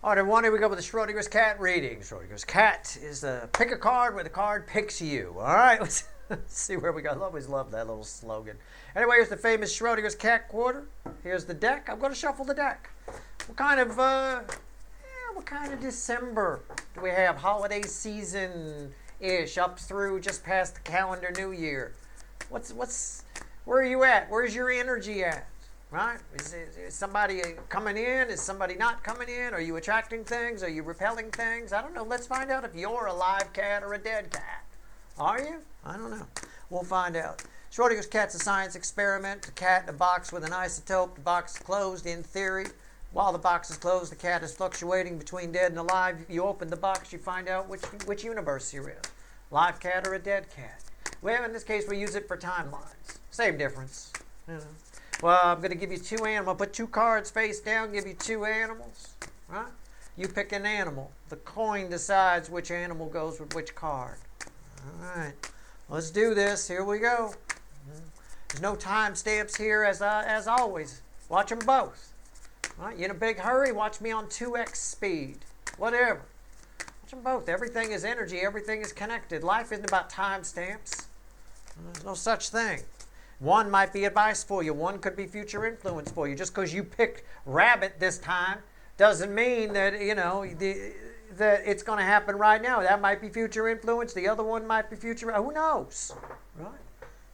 All right, everyone, here we go with the Schrodinger's cat reading. Schrodinger's cat is pick a card where the card picks you. All right, let's see where we go. I always love that little slogan. Anyway, here's the famous Schrodinger's cat quarter. Here's the deck. I'm going to shuffle the deck. What kind of December do we have? Holiday season-ish, up through just past the calendar New Year. Where are you at? Where's your energy at? Right? Is somebody coming in? Is somebody not coming in? Are you attracting things? Are you repelling things? I don't know. Let's find out if you're a live cat or a dead cat. Are you? I don't know. We'll find out. Schrodinger's cat's a science experiment. A cat in a box with an isotope. The box is closed in theory. While the box is closed, the cat is fluctuating between dead and alive. You open the box, you find out which universe you're in. Live cat or a dead cat. Well, in this case, we use it for timelines. Same difference. You know. Well, I'm going to give you two animals. I'll put two cards face down, give you two animals. Right? You pick an animal. The coin decides which animal goes with which card. All right. Let's do this. Here we go. There's no time stamps here as always. Watch them both. Right? You in a big hurry? Watch me on 2x speed. Whatever. Watch them both. Everything is energy. Everything is connected. Life isn't about time stamps. There's no such thing. One might be advice for you. One could be future influence for you. Just because you picked rabbit this time doesn't mean that, that it's going to happen right now. That might be future influence. The other one might be future. Who knows? Right?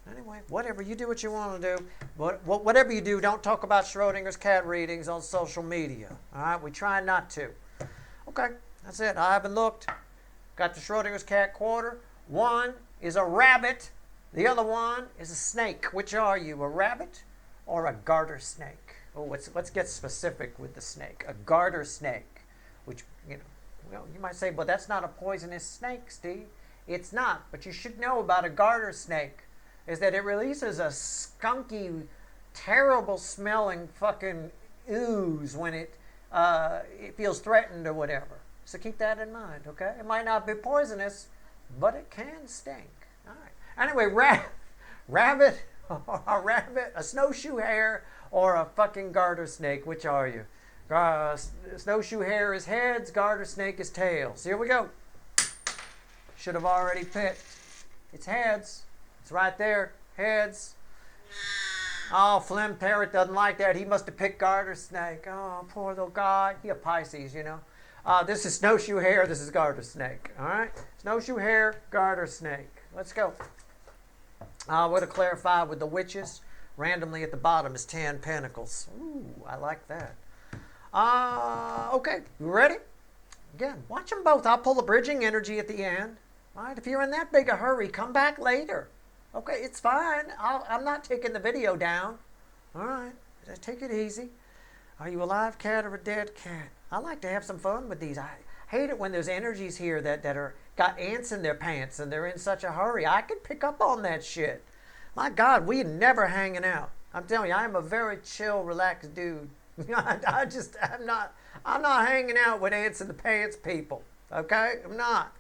Anyway, whatever. You do what you want to do. But whatever you do, don't talk about Schrodinger's cat readings on social media. All right? We try not to. Okay. That's it. I haven't looked. Got the Schrodinger's cat quarter. One is a rabbit. The other one is a snake. Which are you, a rabbit or a garter snake? Oh, let's get specific with the snake. A garter snake, which, you might say, but that's not a poisonous snake, Steve. It's not, but you should know about a garter snake is that it releases a skunky, terrible smelling fucking ooze when it feels threatened or whatever. So keep that in mind, okay? It might not be poisonous, but it can stink. All right. Anyway, rabbit, a snowshoe hare, or a fucking garter snake. Which are you? Snowshoe hare is heads, garter snake is tails. Here we go. Should have already picked. It's heads. It's right there. Heads. Oh, Phlegm Parrot doesn't like that. He must have picked garter snake. Oh, poor little guy. He a Pisces, This is snowshoe hare. This is garter snake. All right? Snowshoe hare, garter snake. Let's go. I would have clarified with the witches. Randomly at the bottom is 10 pentacles. Ooh, I like that. Okay, you ready? Again, watch them both. I'll pull the bridging energy at the end. All right, if you're in that big a hurry, come back later. Okay, it's fine. I'm not taking the video down. All right, just take it easy. Are you a live cat or a dead cat? I like to have some fun with these. I hate it when there's energies here that are got ants in their pants and they're in such a hurry. I can pick up on that shit. My God, we never hanging out. I'm telling you, I am a very chill, relaxed dude. I'm not hanging out with ants in the pants people. Okay? I'm not.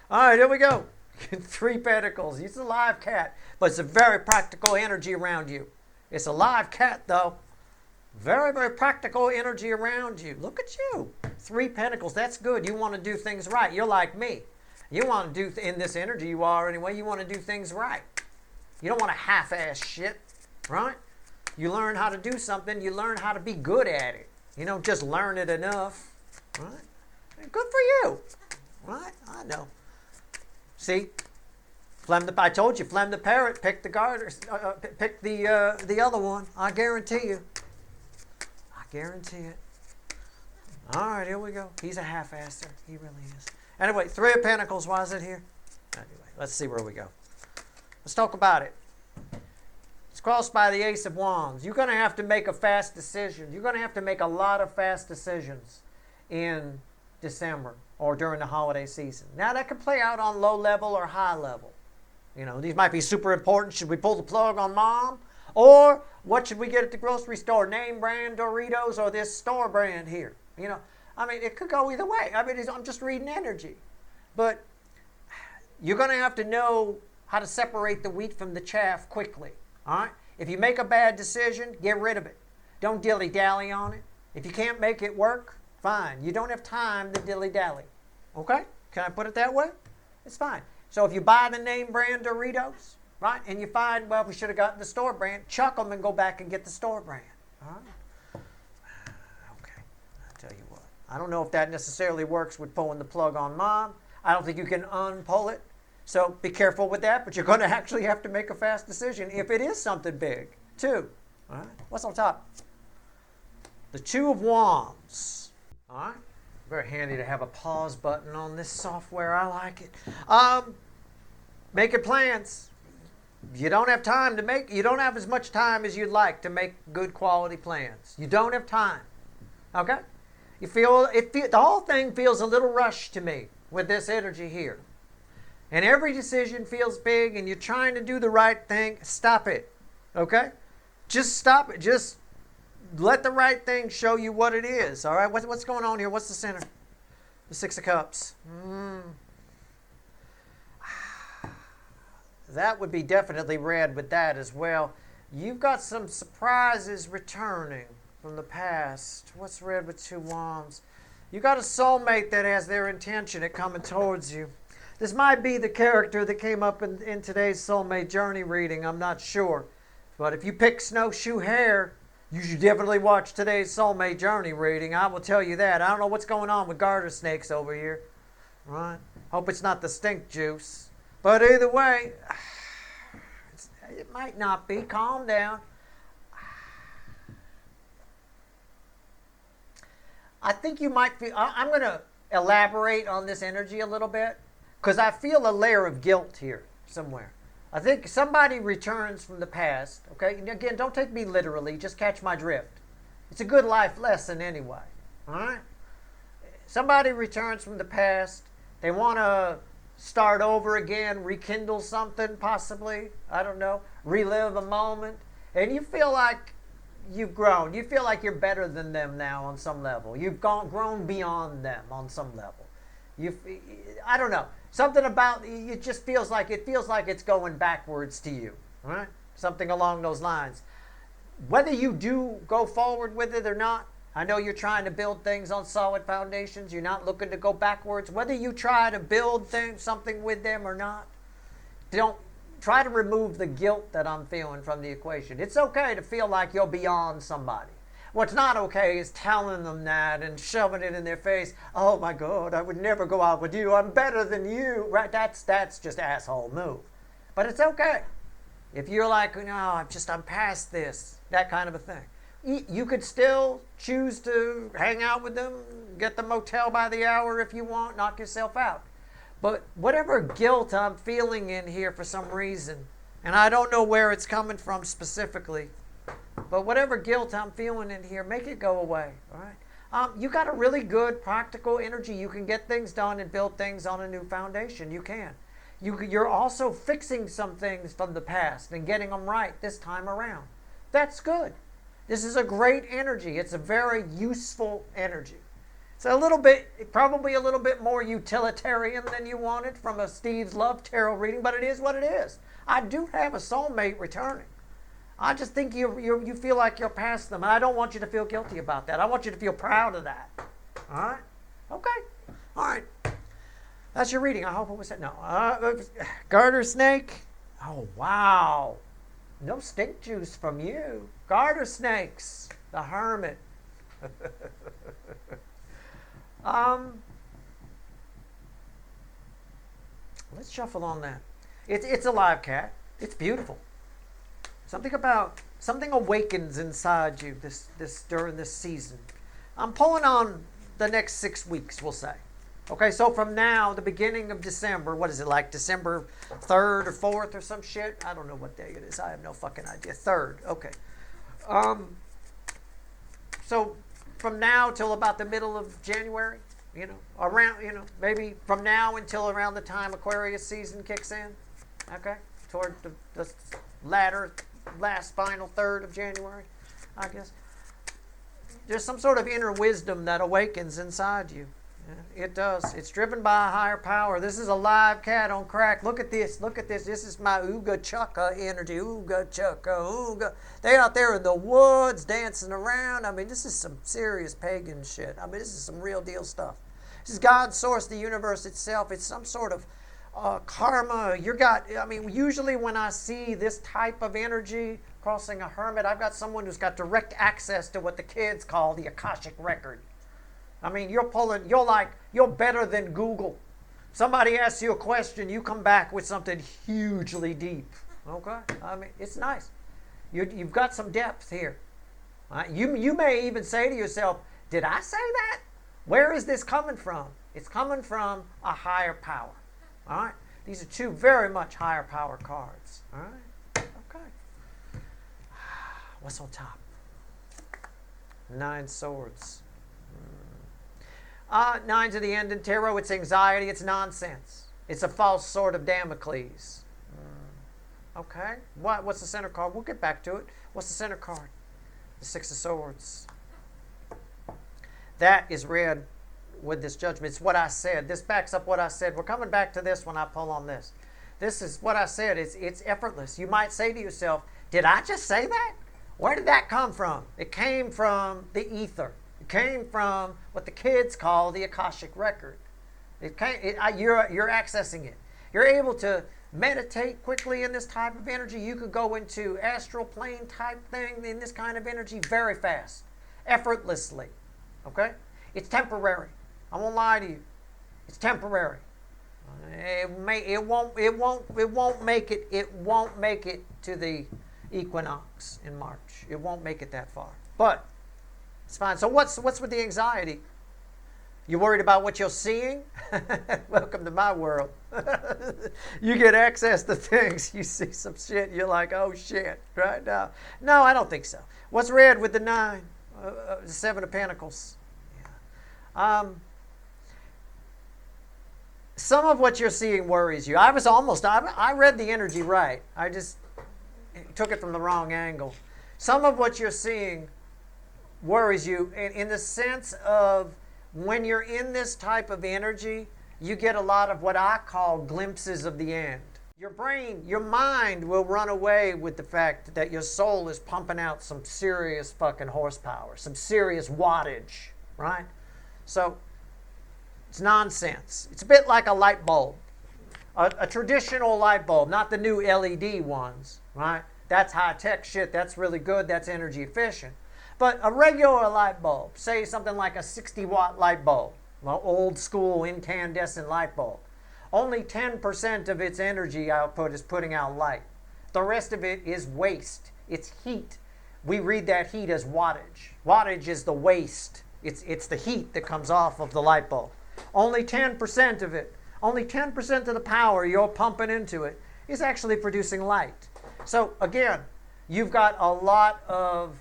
All right, here we go. 3 pentacles. It's a live cat, but it's a very practical energy around you. It's a live cat, though. Very, very practical energy around you. Look at you. 3 pentacles. That's good. You want to do things right. You're like me. You want to do, in this energy you are anyway, you want to do things right. You don't want to half-ass shit, right? You learn how to do something. You learn how to be good at it. You don't just learn it enough, right? Good for you, right? I know. See? I told you, Phlegm the Parrot picked the garter, picked the other one. I guarantee you. I guarantee it. All right, here we go. He's a half-asser. He really is. Anyway, 3 of Pentacles. Why is it here? Anyway, let's see where we go. Let's talk about it. It's crossed by the Ace of Wands. You're going to have to make a fast decision. You're going to have to make a lot of fast decisions in December or during the holiday season. Now, that can play out on low level or high level. These might be super important. Should we pull the plug on mom? Or what should we get at the grocery store? Name brand Doritos or this store brand here? It could go either way. I'm just reading energy. But you're going to have to know how to separate the wheat from the chaff quickly. All right? If you make a bad decision, get rid of it. Don't dilly-dally on it. If you can't make it work, Fine. You don't have time to dilly-dally. Okay? Can I put it that way? It's fine. So if you buy the name brand Doritos, right, and you find, well, we should have gotten the store brand, chuck them and go back and get the store brand. All right? Okay. I'll tell you what. I don't know if that necessarily works with pulling the plug on Mom. I don't think you can unpull it. So be careful with that, but you're going to actually have to make a fast decision if it is something big, too. All right? What's on top? The Two of Wands. All right? Very handy to have a pause button on this software. I like it. Making plans. You don't have time to make, you don't have as much time as you'd like to make good quality plans. You don't have time. Okay? You feel, the whole thing feels a little rushed to me with this energy here. And every decision feels big and you're trying to do the right thing. Stop it. Okay? Just stop it. Just let the right thing show you what it is. All right? What's going on here? What's the center? The Six of Cups. That would be definitely red with that as well. You've got some surprises returning from the past. What's red with Two Wands? You got a soulmate that has their intention at coming towards you. This might be the character that came up in today's soulmate journey reading. I'm not sure. But if you pick Snowshoe Hare, you should definitely watch today's soulmate journey reading. I will tell you that. I don't know what's going on with garter snakes over here. Right? Hope it's not the stink juice. But either way, it might not be. Calm down. I think you might feel, I'm going to elaborate on this energy a little bit because I feel a layer of guilt here somewhere. I think somebody returns from the past, okay? And again, don't take me literally, just catch my drift. It's a good life lesson anyway, all right? Somebody returns from the past. They want to start over again, rekindle something possibly, I don't know, relive a moment. And you feel like you've grown. You feel like you're better than them now on some level. You've grown beyond them on some level. I don't know. Something about it just feels like it's going backwards to you, right? Something along those lines. Whether you do go forward with it or not, I know you're trying to build things on solid foundations. You're not looking to go backwards. Whether you try to build something with them or not, don't try to remove the guilt that I'm feeling from the equation. It's okay to feel like you're beyond somebody. What's not okay is telling them that and shoving it in their face. Oh my God, I would never go out with you. I'm better than you. Right? That's just asshole move. But it's okay. If you're like, no, I'm past this, that kind of a thing. You could still choose to hang out with them, get the motel by the hour if you want, knock yourself out. But whatever guilt I'm feeling in here for some reason, and I don't know where it's coming from specifically, but whatever guilt I'm feeling in here, make it go away, all right? You got a really good practical energy. You can get things done and build things on a new foundation. You can. You're also fixing some things from the past and getting them right this time around. That's good. This is a great energy. It's a very useful energy. It's probably a little bit more utilitarian than you wanted from a Steve's Love Tarot reading, but it is what it is. I do have a soulmate returning. I just think you feel like you're past them, and I don't want you to feel guilty about that. I want you to feel proud of that. All right? Okay. All right. That's your reading. I hope it was that. No. Garter snake. Oh, wow. No stink juice from you. Garter snakes. The Hermit. Let's shuffle on that. It's a live cat. It's beautiful. Something awakens inside you during this season. I'm pulling on the next 6 weeks, we'll say. Okay, so from now, the beginning of December, what is it, like December 3rd or 4th or some shit? I don't know what day it is. I have no fucking idea. 3rd, okay. So from now till about the middle of January, maybe from now until around the time Aquarius season kicks in, okay, toward the last final third of January, I guess. There's some sort of inner wisdom that awakens inside you. It does. It's driven by a higher power. This is a live cat on crack. Look at this. Look at this. This is my ooga chukka energy. Ooga chukka, ooga. They out there in the woods dancing around. I mean, this is some serious pagan shit. I mean, this is some real deal stuff. This is God's source, the universe itself. It's some sort of karma. Usually when I see this type of energy crossing a hermit, I've got someone who's got direct access to what the kids call the Akashic record. I mean, you're better than Google. Somebody asks you a question, you come back with something hugely deep. Okay? I mean, it's nice. You've got some depth here. Right? You may even say to yourself, did I say that? Where is this coming from? It's coming from a higher power. All right? These are two very much higher power cards. All right? Okay. What's on top? 9 swords. Nine to the end in tarot, it's anxiety, it's nonsense. It's a false sword of Damocles. Okay. What's the center card? We'll get back to it. What's the center card? The 6 of Swords. That is read with this judgment. It's what I said. This backs up what I said. We're coming back to this when I pull on this. This is what I said. It's effortless. You might say to yourself, did I just say that? Where did that come from? It came from the ether. It came from what the kids call the Akashic record. You're accessing it. You're able to meditate quickly in this type of energy. You could go into astral plane type thing in this kind of energy very fast, effortlessly. Okay? It's temporary. I won't lie to you. It's temporary. It won't make it to the equinox in March. It won't make it that far. But it's fine. So what's with the anxiety? You worried about what you're seeing? Welcome to my world. You get access to things. You see some shit. You're like, oh shit, right now. No, I don't think so. What's red with the 9? The 7 of Pentacles. Yeah. Some of what you're seeing worries you. I read the energy right. I just took it from the wrong angle. Some of what you're seeing worries you in the sense of when you're in this type of energy, you get a lot of what I call glimpses of the end. Your brain, your mind will run away with the fact that your soul is pumping out some serious fucking horsepower, some serious wattage, right? So it's nonsense. It's a bit like a light bulb, a traditional light bulb, not the new LED ones, right? That's high-tech shit. That's really good. That's energy efficient. But a regular light bulb, say something like a 60-watt light bulb, well, old school incandescent light bulb, only 10% of its energy output is putting out light. The rest of it is waste. It's heat. We read that heat as wattage. Wattage is the waste. It's the heat that comes off of the light bulb. Only 10% of it, only 10% of the power you're pumping into it is actually producing light. So again, you've got a lot of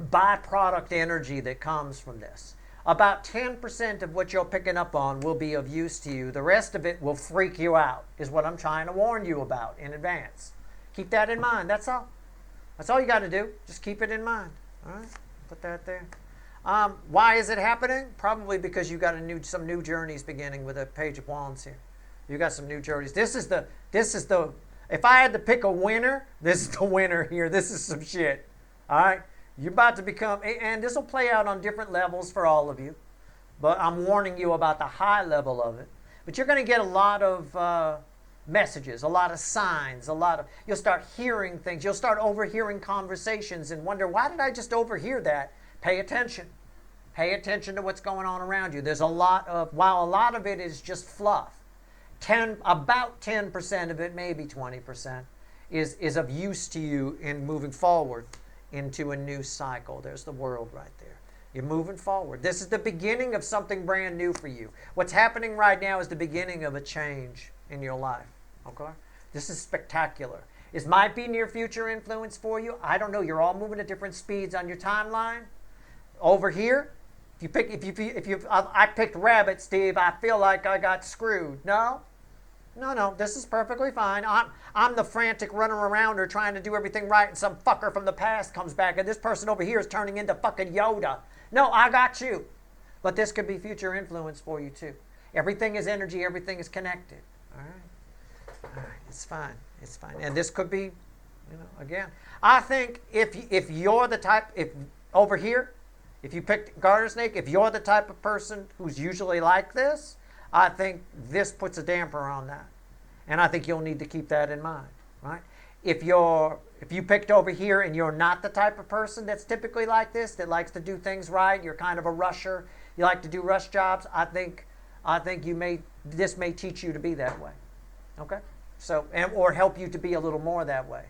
byproduct energy that comes from this. About 10% of what you're picking up on will be of use to you. The rest of it will freak you out, is what I'm trying to warn you about in advance. Keep that in mind. That's all. That's all you got to do. Just keep it in mind. All right? Put that there. Why is it happening? Probably because you got some new journeys beginning with a Page of Wands here. You got some new journeys. This is the. If I had to pick a winner, this is the winner here. This is some shit. All right? You're about to become, and this will play out on different levels for all of you, but I'm warning you about the high level of it. But you're going to get a lot of messages, a lot of signs, you'll start hearing things. You'll start overhearing conversations and wonder, why did I just overhear that? Pay attention. Pay attention to what's going on around you. There's while a lot of it is just fluff, about 10% of it, maybe 20%, is of use to you in moving forward into a new cycle. There's the world right there. You're moving forward. This is the beginning of something brand new for you. What's happening right now is the beginning of a change in your life. Okay? This is spectacular. It might be near future influence for you. I don't know. You're all moving at different speeds on your timeline. Over here, I picked rabbit, Steve. I feel like I got screwed. No. This is perfectly fine. I'm the frantic runner around her trying to do everything right, and some fucker from the past comes back, and this person over here is turning into fucking Yoda. No, I got you. But this could be future influence for you too. Everything is energy. Everything is connected. All right. All right. It's fine. It's fine. And this could be, again, I think if you're the type, if over here, if you picked garter snake, if you're the type of person who's usually like this, I think this puts a damper on that. And I think you'll need to keep that in mind, right? If you picked over here and you're not the type of person that's typically like this, that likes to do things right, you're kind of a rusher, you like to do rush jobs, I think this may teach you to be that way. Okay? So, or help you to be a little more that way.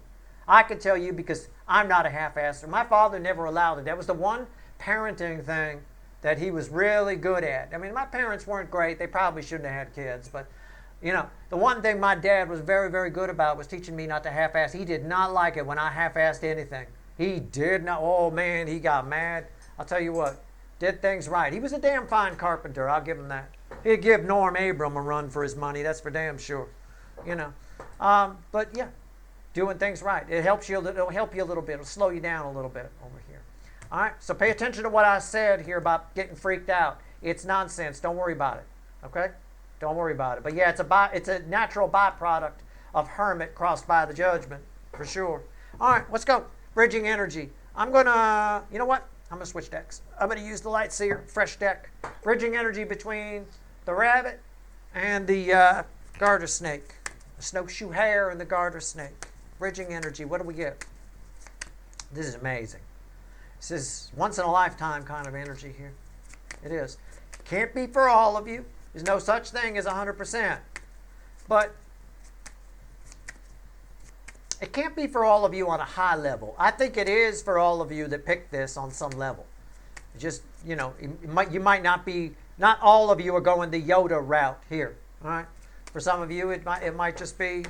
I can tell you because I'm not a half-asser. My father never allowed it. That was the one parenting thing that he was really good at. I mean, my parents weren't great. They probably shouldn't have had kids. But, the one thing my dad was very, very good about was teaching me not to half-ass. He did not like it when I half-assed anything. He did not. Oh, man, he got mad. I'll tell you what, did things right. He was a damn fine carpenter. I'll give him that. He'd give Norm Abram a run for his money. That's for damn sure. But, yeah, doing things right. It'll help you a little bit. It'll slow you down a little bit over here. All right, so pay attention to what I said here about getting freaked out. It's nonsense. Don't worry about it, okay? Don't worry about it. But yeah, it's a natural byproduct of hermit crossed by the judgment, for sure. All right, let's go. Bridging energy. I'm going to, you know what? I'm going to switch decks. I'm going to use the light seer, fresh deck. Bridging energy between the rabbit and the garter snake. The snowshoe hare and the garter snake. Bridging energy. What do we get? This is amazing. This is once in a lifetime kind of energy here. It is. Can't be for all of you. There's no such thing as 100%. But it can't be for all of you on a high level. I think it is for all of you that picked this on some level. Just, you might not be, not all of you are going the Yoda route here. All right? For some of you, it might just be,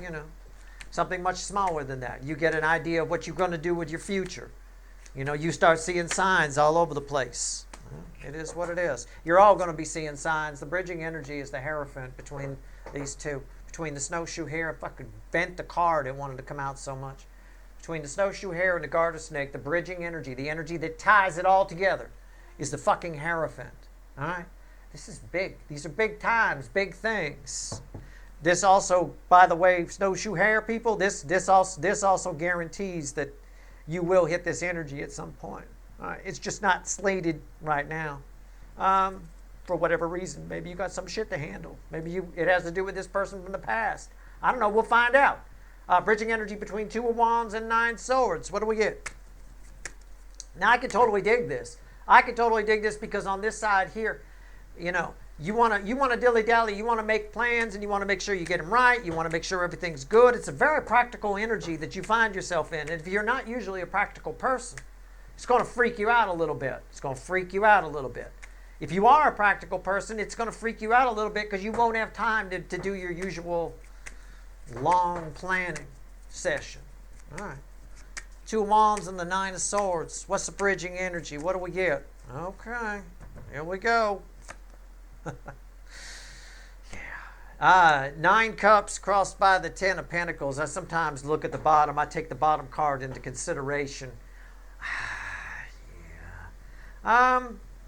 something much smaller than that. You get an idea of what you're going to do with your future. You start seeing signs all over the place. It is what it is. You're all going to be seeing signs. The bridging energy is the Hierophant between these two. Between the snowshoe hare, if I could vent the card, it wanted to come out so much. Between the snowshoe hare and the garter snake, the bridging energy, the energy that ties it all together, is the fucking Hierophant. All right? This is big. These are big times, big things. This also, by the way, snowshoe hare people, this also guarantees that you will hit this energy at some point. It's just not slated right now. For whatever reason. Maybe you got some shit to handle. Maybe it has to do with this person from the past. I don't know. We'll find out. Bridging energy between 2 of Wands and 9 Swords. What do we get? Now, I can totally dig this. I can totally dig this because on this side here, you want to dilly-dally. You want to make plans and you want to make sure you get them right. You want to make sure everything's good. It's a very practical energy that you find yourself in. And if you're not usually a practical person, it's going to freak you out a little bit. It's going to freak you out a little bit. If you are a practical person, it's going to freak you out a little bit because you won't have time to do your usual long planning session. All right. 2 of Wands and the 9 of Swords. What's the bridging energy? What do we get? Okay. Here we go. Yeah. 9 Cups crossed by the 10 of Pentacles. I sometimes look at the bottom. I take the bottom card into consideration. Yeah.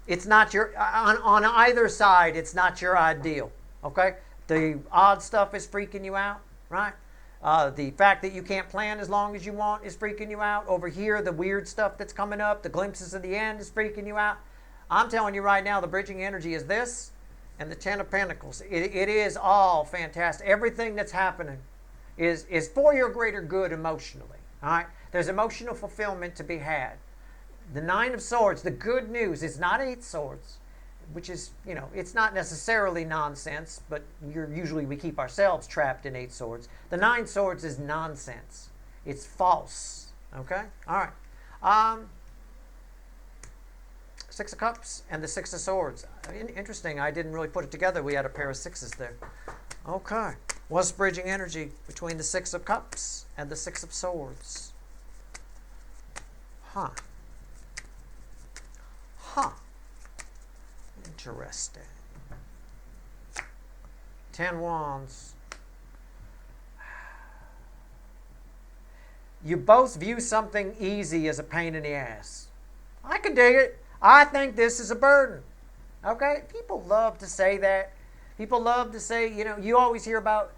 It's not your, on either side, it's not your ideal, okay? The odd stuff is freaking you out, right? The fact that you can't plan as long as you want is freaking you out. Over here, the weird stuff that's coming up, the glimpses of the end is freaking you out. I'm telling you right now, the bridging energy is this and the 10 of Pentacles. It is all fantastic. Everything that's happening is for your greater good emotionally, all right? There's emotional fulfillment to be had. The 9 of Swords, the good news, is not 8 Swords, which is, it's not necessarily nonsense, but usually we keep ourselves trapped in 8 Swords. The 9 Swords is nonsense. It's false. Okay? All right. 6 of Cups and the 6 of Swords. Interesting. I didn't really put it together. We had a pair of 6s there. Okay. What's bridging energy between the 6 of Cups and the 6 of Swords? Huh. Interesting. 10 Wands. You both view something easy as a pain in the ass. I can dig it. I think this is a burden. Okay? People love to say that. People love to say, you always hear about,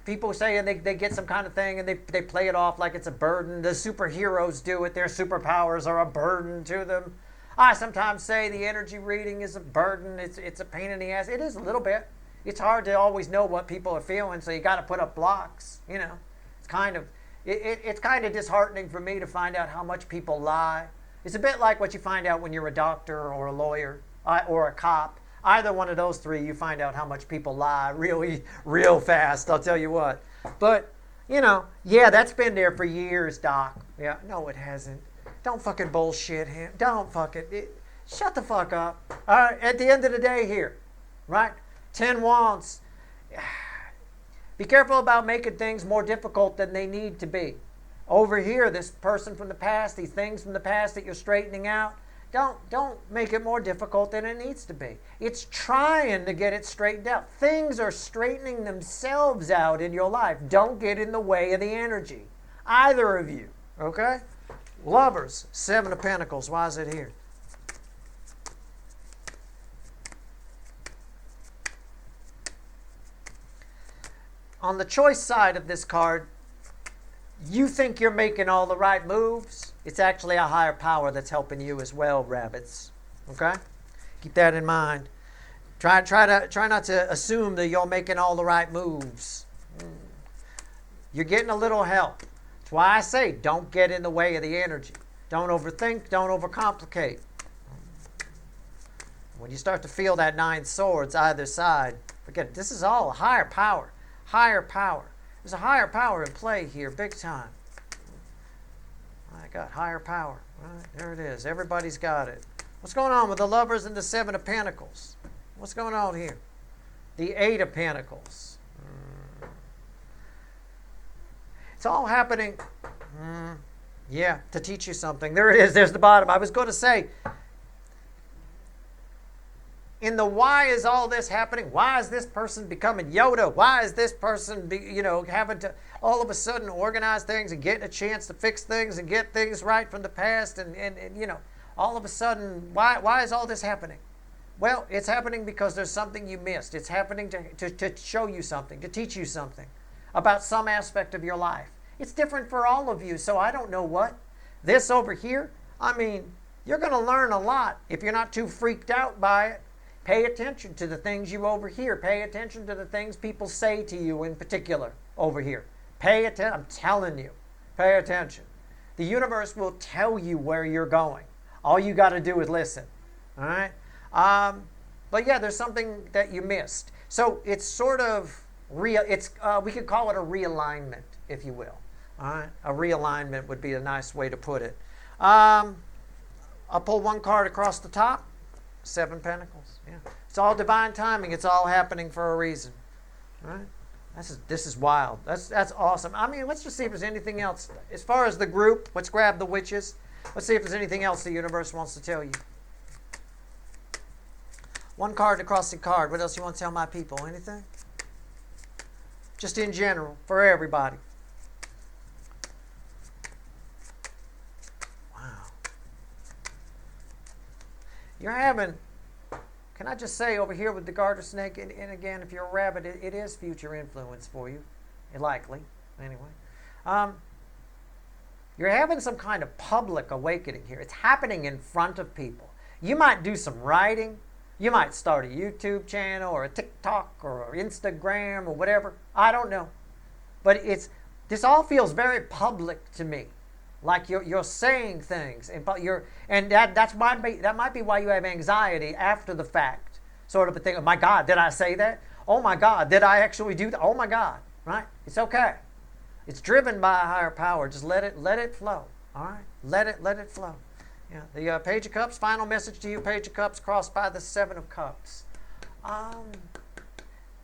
people saying they get some kind of thing and they play it off like it's a burden. The superheroes do it. Their superpowers are a burden to them. I sometimes say the energy reading is a burden. It's a pain in the ass. It is a little bit. It's hard to always know what people are feeling, so you got to put up blocks. It's kind of disheartening for me to find out how much people lie. It's a bit like what you find out when you're a doctor or a lawyer or a cop. Either one of those three, you find out how much people lie really, real fast, I'll tell you what. But, that's been there for years, Doc. Yeah, no, it hasn't. Don't fucking bullshit him. Don't fucking... shut the fuck up. All right, at the end of the day here, right? 10 wands. Be careful about making things more difficult than they need to be. Over here, this person from the past, these things from the past that you're straightening out, don't make it more difficult than it needs to be. It's trying to get it straightened out. Things are straightening themselves out in your life. Don't get in the way of the energy. Either of you, okay? Lovers, 7 of Pentacles. Why is it here? On the choice side of this card, you think you're making all the right moves. It's actually a higher power that's helping you as well, rabbits. Okay? Keep that in mind. Try not to assume that you're making all the right moves. You're getting a little help. That's why I say don't get in the way of the energy. Don't overthink. Don't overcomplicate. When you start to feel that 9 swords either side, forget it. This is all a higher power. Higher power. There's a higher power in play here, big time. I got higher power. Right, there it is. Everybody's got it. What's going on with the Lovers and the 7 of Pentacles? What's going on here? The 8 of Pentacles. It's all happening, to teach you something. There it is. There's the bottom. I was going to say, in the why is all this happening? Why is this person becoming Yoda? Why is this person, having to all of a sudden organize things and getting a chance to fix things and get things right from the past? And all of a sudden, why is all this happening? Well, it's happening because there's something you missed. It's happening to show you something, to teach you something about some aspect of your life. It's different for all of you, so I don't know what. This over here, you're going to learn a lot if you're not too freaked out by it. Pay attention to the things you overhear. Pay attention to the things people say to you in particular over here. Pay attention. I'm telling you. Pay attention. The universe will tell you where you're going. All you got to do is listen. All right? But yeah, there's something that you missed. So it's sort of real. We could call it a realignment, if you will. All right? A realignment would be a nice way to put it. I'll pull one card across the top. 7 Pentacles. Yeah. It's all divine timing. It's all happening for a reason. Right? This is wild. That's awesome. Let's just see if there's anything else. As far as the group, let's grab the witches. Let's see if there's anything else the universe wants to tell you. One card across the card. What else you want to tell my people? Anything? Just in general, for everybody. You're having, can I just say over here with the garter snake, and again, if you're a rabbit, it is future influence for you. Likely, anyway. You're having some kind of public awakening here. It's happening in front of people. You might do some writing. You might start a YouTube channel or a TikTok or Instagram or whatever. I don't know. But this all feels very public to me. Like you're saying things, and that might be why you have anxiety after the fact, sort of a thing. Oh my God, did I say that? Oh my God, did I actually do that? Oh my God, right? It's okay. It's driven by a higher power. Just let it flow. All right, let it flow. Yeah. The Page of Cups. Final message to you, Page of Cups, crossed by the 7 of Cups.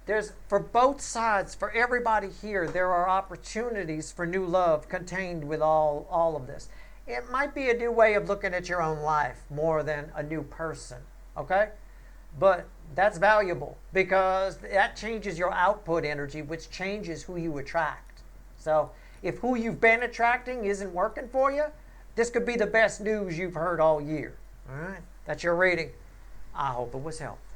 There's, for both sides, for everybody here, there are opportunities for new love contained with all of this. It might be a new way of looking at your own life more than a new person, okay? But that's valuable because that changes your output energy, which changes who you attract. So if who you've been attracting isn't working for you, this could be the best news you've heard all year, all right? That's your reading. I hope it was helpful.